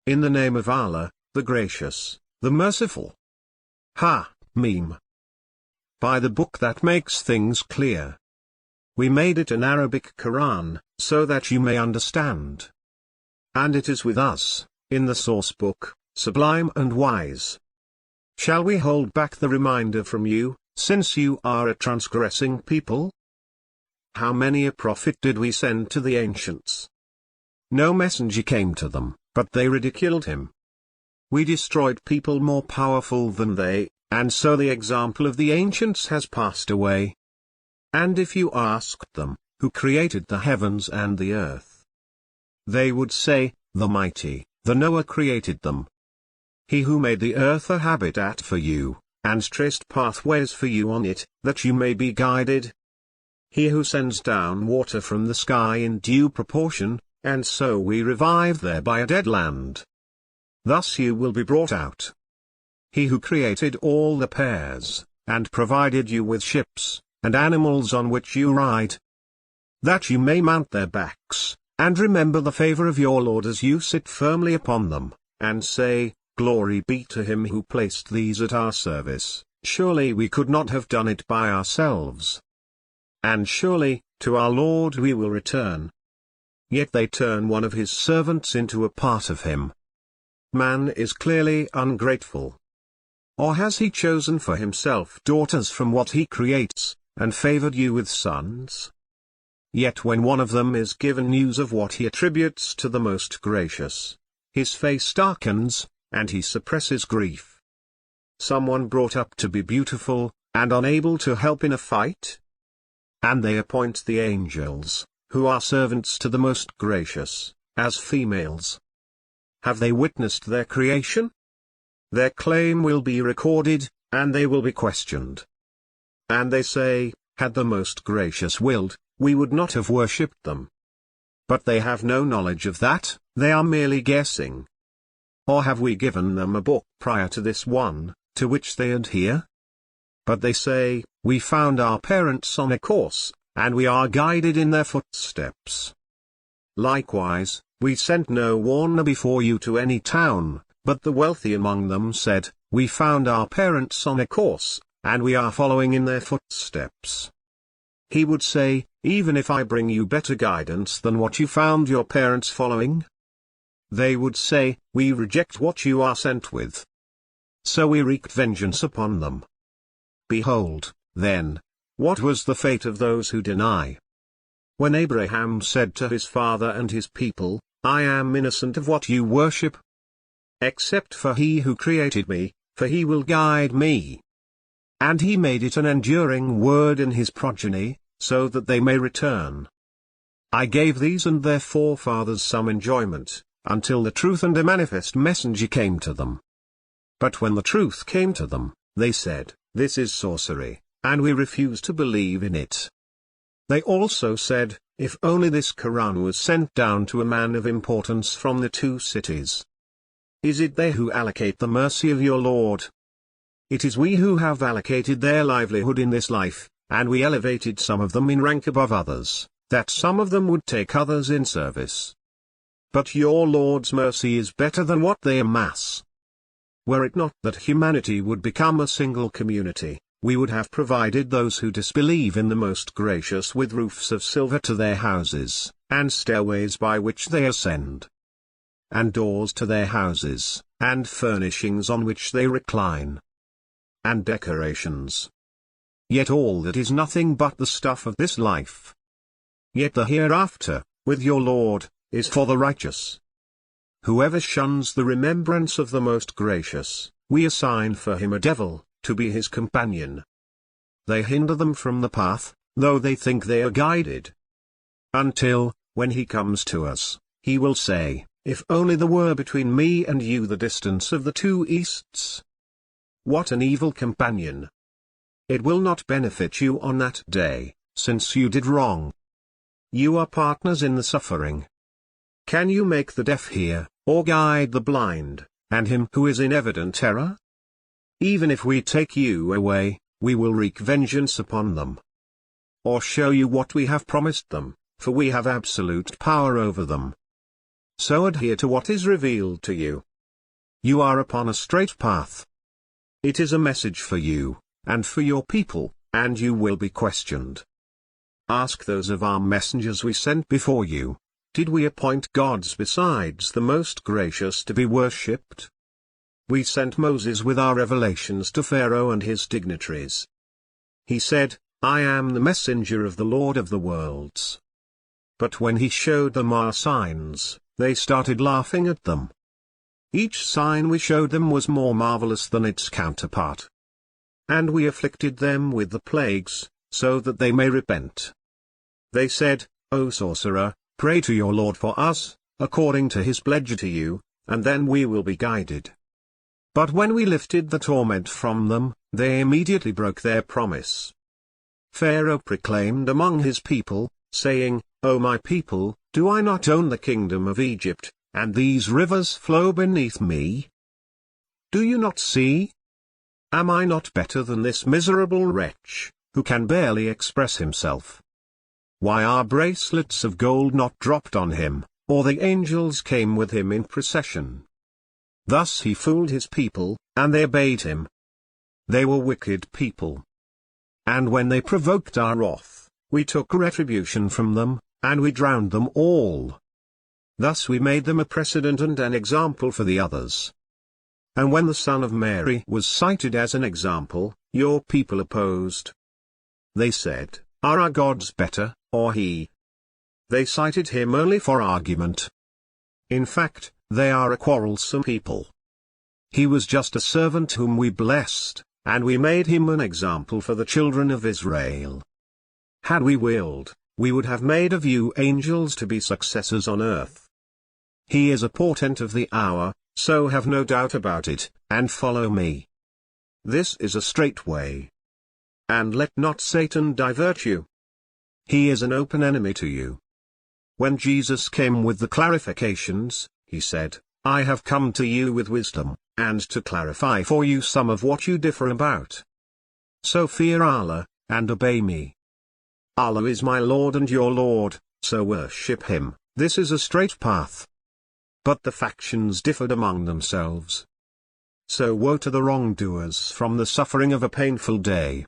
In the name of Allah, the Gracious, the Merciful. Ha-Mim. By the book that makes things clear. We made it an Arabic Quran, so that you may understand. And it is with us, in the source book, sublime and wise. Shall we hold back the reminder from you, since you are a transgressing people? How many a prophet did we send to the ancients? No messenger came to them, but they ridiculed him. We destroyed people more powerful than they, and so the example of the ancients has passed away. And if you asked them, who created the heavens and the earth? They would say, the mighty, the Knower created them. He who made the earth a habitat for you, and traced pathways for you on it, that you may be guided. He who sends down water from the sky in due proportion, and so we revive thereby a dead land. Thus you will be brought out. He who created all the pairs, and provided you with ships, and animals on which you ride, that you may mount their backs, and remember the favor of your Lord as you sit firmly upon them, and say, Glory be to him who placed these at our service, surely we could not have done it by ourselves. And surely, to our Lord we will return. Yet they turn one of his servants into a part of him. Man is clearly ungrateful. Or has he chosen for himself daughters from what he creates, and favored you with sons? Yet when one of them is given news of what he attributes to the Most Gracious, his face darkens, and he suppresses grief. Someone brought up to be beautiful, and unable to help in a fight? And they appoint the angels, who are servants to the Most Gracious, as females. Have they witnessed their creation? Their claim will be recorded, and they will be questioned. And they say, had the Most Gracious willed, we would not have worshipped them. But they have no knowledge of that, they are merely guessing. Or have we given them a book prior to this one, to which they adhere? But they say, we found our parents on a course, and we are guided in their footsteps. Likewise, we sent no warner before you to any town, but the wealthy among them said, we found our parents on a course, and we are following in their footsteps. He would say, even if I bring you better guidance than what you found your parents following? They would say, we reject what you are sent with. So we wreaked vengeance upon them. Behold, then, what was the fate of those who deny? When Abraham said to his father and his people, I am innocent of what you worship, except for he who created me, for he will guide me. And he made it an enduring word in his progeny, so that they may return. I gave these and their forefathers some enjoyment, until the truth and a manifest messenger came to them. But when the truth came to them, they said, this is sorcery, and we refuse to believe in it. They also said, if only this Quran was sent down to a man of importance from the two cities. Is it they who allocate the mercy of your Lord? It is we who have allocated their livelihood in this life, and we elevated some of them in rank above others, that some of them would take others in service. But your Lord's mercy is better than what they amass. Were it not that humanity would become a single community, we would have provided those who disbelieve in the Most Gracious with roofs of silver to their houses, and stairways by which they ascend, and doors to their houses, and furnishings on which they recline, and decorations. Yet all that is nothing but the stuff of this life. Yet the hereafter, with your Lord, is for the righteous. Whoever shuns the remembrance of the Most Gracious, we assign for him a devil, to be his companion. They hinder them from the path, though they think they are guided. Until, when he comes to us, he will say, if only there were between me and you the distance of the two easts. What an evil companion! It will not benefit you on that day, since you did wrong. You are partners in the suffering. Can you make the deaf hear, or guide the blind, and him who is in evident error? Even if we take you away, we will wreak vengeance upon them. Or show you what we have promised them, for we have absolute power over them. so adhere to what is revealed to you. You are upon a straight path. It is a message for you, and for your people, and you will be questioned. Ask those of our messengers we sent before you, did we appoint gods besides the Most Gracious to be worshipped? We sent Moses with our revelations to Pharaoh and his dignitaries. He said, I am the messenger of the Lord of the worlds. But when he showed them our signs, they started laughing at them. Each sign we showed them was more marvelous than its counterpart. And we afflicted them with the plagues, so that they may repent. They said, O sorcerer, pray to your Lord for us, according to his pledge to you, and then we will be guided. But when we lifted the torment from them, they immediately broke their promise. Pharaoh proclaimed among his people, saying, O my people, do I not own the kingdom of Egypt, and these rivers flow beneath me? Do you not see? Am I not better than this miserable wretch, who can barely express himself? Why are bracelets of gold not dropped on him, or the angels came with him in procession? Thus he fooled his people, and they obeyed him. They were wicked people. And when they provoked our wrath, we took retribution from them, and we drowned them all. Thus we made them a precedent and an example for the others. And when the son of Mary was cited as an example, your people opposed. They said, Are our gods better, or he? They cited him only for argument. In fact, they are a quarrelsome people. He was just a servant whom we blessed, and we made him an example for the children of Israel. Had we willed, we would have made of you angels to be successors on earth. He is a portent of the hour, so have no doubt about it, and follow me. This is a straight way. And let not Satan divert you. He is an open enemy to you. When Jesus came with the clarifications, he said, I have come to you with wisdom, and to clarify for you some of what you differ about. So fear Allah, and obey me. Allah is my Lord and your Lord, so worship him, this is a straight path. But the factions differed among themselves. So woe to the wrongdoers from the suffering of a painful day.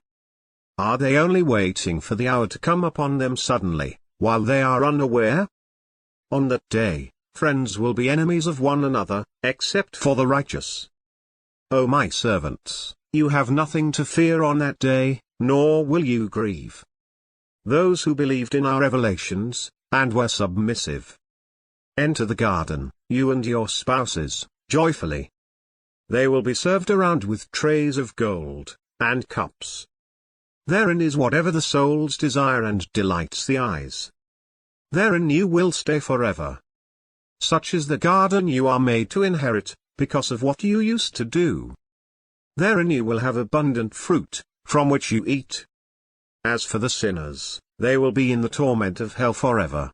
Are they only waiting for the hour to come upon them suddenly, while they are unaware? On that day, friends will be enemies of one another, except for the righteous. O my servants, you have nothing to fear on that day, nor will you grieve. Those who believed in our revelations, and were submissive. Enter the garden, you and your spouses, joyfully. They will be served around with trays of gold, and cups. Therein is whatever the soul's desire and delights the eyes. Therein you will stay forever. Such is the garden you are made to inherit, because of what you used to do. Therein you will have abundant fruit, from which you eat. As for the sinners, they will be in the torment of hell forever.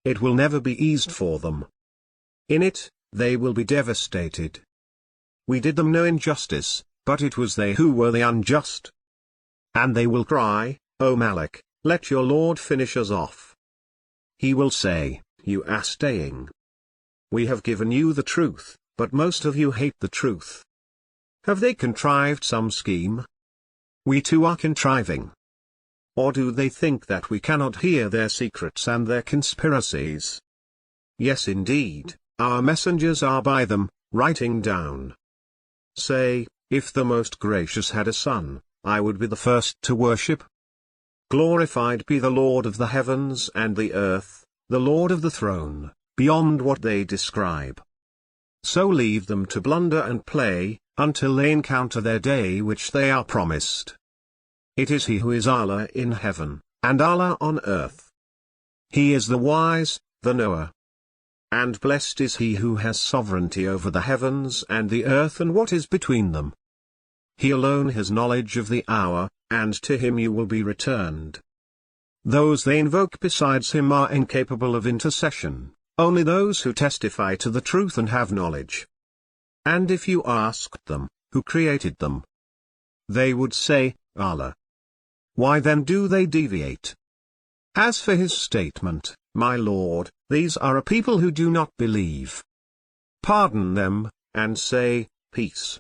It will never be eased for them. In it, they will be devastated. We did them no injustice, but it was they who were the unjust. And they will cry, O Malik, let your Lord finish us off. He will say, You are staying. We have given you the truth, but most of you hate the truth. Have they contrived some scheme? We too are contriving. Or do they think that we cannot hear their secrets and their conspiracies? Yes indeed, our messengers are by them, writing down. Say, if the Most Gracious had a son, I would be the first to worship. Glorified be the Lord of the heavens and the earth, the Lord of the throne, beyond what they describe. So leave them to blunder and play, until they encounter their day which they are promised. It is He who is Allah in heaven, and Allah on earth. He is the wise, the knower. And blessed is he who has sovereignty over the heavens and the earth and what is between them. He alone has knowledge of the hour, and to him you will be returned. Those they invoke besides him are incapable of intercession, only those who testify to the truth and have knowledge. And if you asked them, who created them? They would say, Allah. Why then do they deviate? As for his statement, My Lord, these are a people who do not believe. Pardon them, and say, peace.